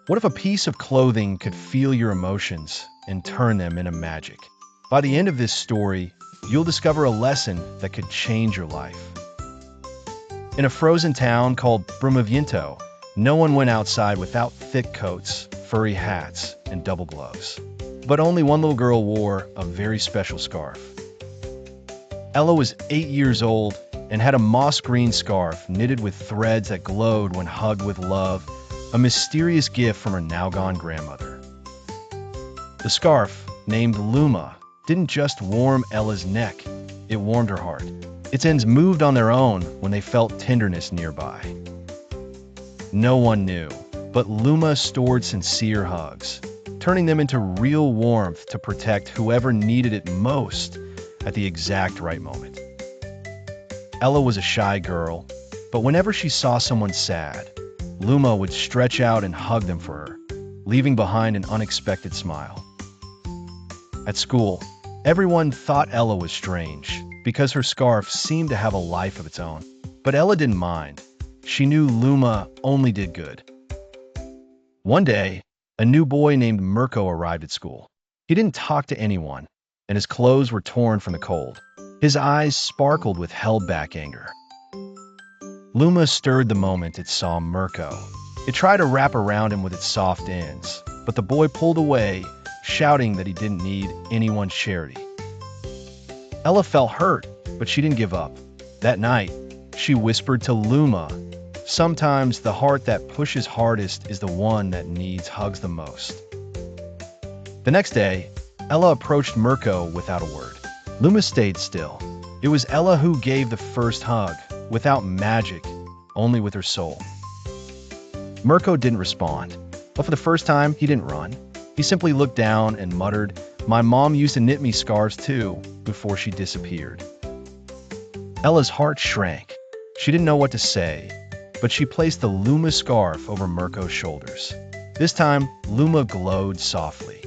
What if a piece of clothing could feel your emotions and turn them into magic? By the end of this story, you'll discover a lesson that could change your life. In a frozen town called Brumaviento, no one went outside without thick coats, furry hats, and double gloves. But only one little girl wore a very special scarf. Ella was 8 years old and had a moss green scarf knitted with threads that glowed when hugged with love, a mysterious gift from her now-gone grandmother. The scarf, named Luma, didn't just warm Ella's neck, it warmed her heart. Its ends moved on their own when they felt tenderness nearby. No one knew, but Luma stored sincere hugs, turning them into real warmth to protect whoever needed it most at the exact right moment. Ella was a shy girl, but whenever she saw someone sad, Luma would stretch out and hug them for her, leaving behind an unexpected smile. At school, everyone thought Ella was strange because her scarf seemed to have a life of its own. But Ella didn't mind. She knew Luma only did good. One day, a new boy named Mirko arrived at school. He didn't talk to anyone, and his clothes were torn from the cold. His eyes sparkled with held-back anger. Luma stirred the moment it saw Mirko. It tried to wrap around him with its soft ends, but the boy pulled away, shouting that he didn't need anyone's charity. Ella felt hurt, but she didn't give up. That night, she whispered to Luma, "Sometimes the heart that pushes hardest is the one that needs hugs the most." The next day, Ella approached Mirko without a word. Luma stayed still. It was Ella who gave the first hug, without magic, only with her soul. Mirko didn't respond, but for the first time, he didn't run. He simply looked down and muttered, "My mom used to knit me scarves too," before she disappeared. Ella's heart shrank. She didn't know what to say, but she placed the Luma scarf over Mirko's shoulders. This time, Luma glowed softly.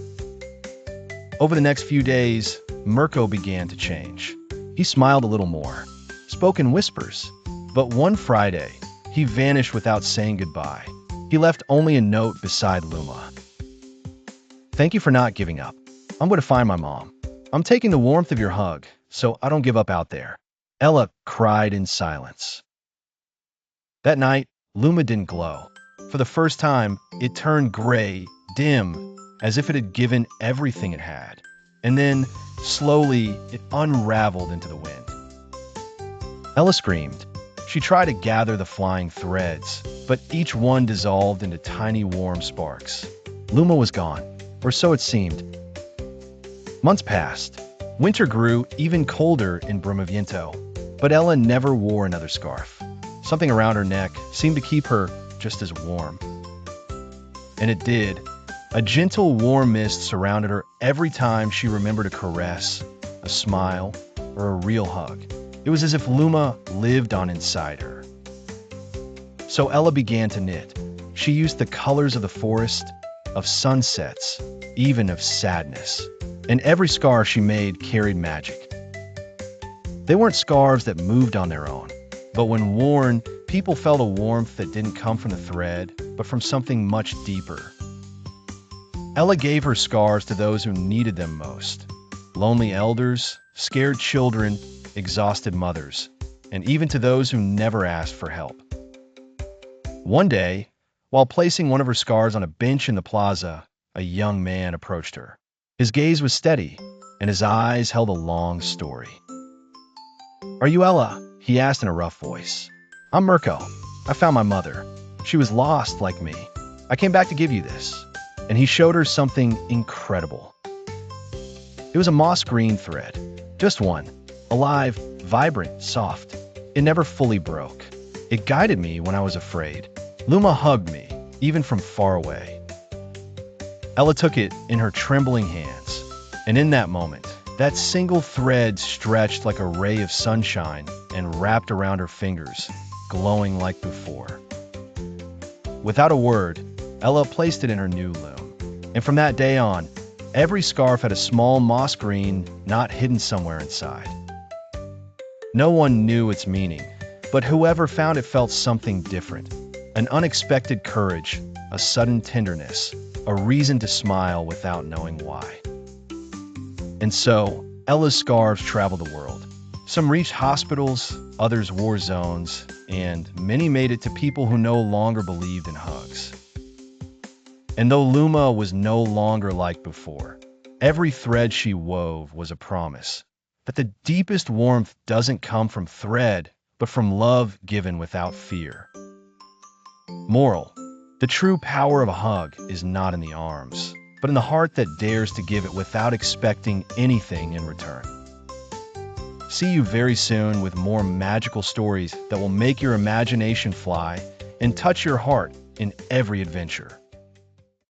Over the next few days, Mirko began to change. He smiled a little more, spoke in whispers, but one Friday, he vanished without saying goodbye. He left only a note beside Luma. "Thank you for not giving up. I'm going to find my mom. I'm taking the warmth of your hug, so I don't give up out there." Ella cried in silence. That night, Luma didn't glow. For the first time, it turned gray, dim, as if it had given everything it had. And then, slowly, it unraveled into the wind. Ella screamed. She tried to gather the flying threads, but each one dissolved into tiny warm sparks. Luma was gone, or so it seemed. Months passed. Winter grew even colder in Brumaviento, but Ella never wore another scarf. Something around her neck seemed to keep her just as warm. And it did. A gentle, warm mist surrounded her every time she remembered a caress, a smile, or a real hug. It was as if Luma lived on inside her. So Ella began to knit. She used the colors of the forest, of sunsets, even of sadness. And every scarf she made carried magic. They weren't scarves that moved on their own, but when worn, people felt a warmth that didn't come from the thread, but from something much deeper. Ella gave her scarves to those who needed them most. Lonely elders, scared children, exhausted mothers, and even to those who never asked for help. One day, while placing one of her scarves on a bench in the plaza, a young man approached her. His gaze was steady, and his eyes held a long story. "Are you Ella?" he asked in a rough voice. "I'm Mirko. I found my mother. She was lost like me. I came back to give you this." And he showed her something incredible. It was a moss green thread. Just one. Alive, vibrant, soft. It never fully broke. It guided me when I was afraid. Luma hugged me, even from far away. Ella took it in her trembling hands, and in that moment, that single thread stretched like a ray of sunshine and wrapped around her fingers, glowing like before. Without a word, Ella placed it in her new loom, and from that day on, every scarf had a small moss green knot hidden somewhere inside. No one knew its meaning, but whoever found it felt something different, an unexpected courage, a sudden tenderness, a reason to smile without knowing why. And so, Ella's scarves travel the world. Some reached hospitals, others war zones, and many made it to people who no longer believed in hugs. And though Luma was no longer like before, every thread she wove was a promise that the deepest warmth doesn't come from thread, but from love given without fear. Moral: the true power of a hug is not in the arms, but in the heart that dares to give it without expecting anything in return. See you very soon with more magical stories that will make your imagination fly and touch your heart in every adventure.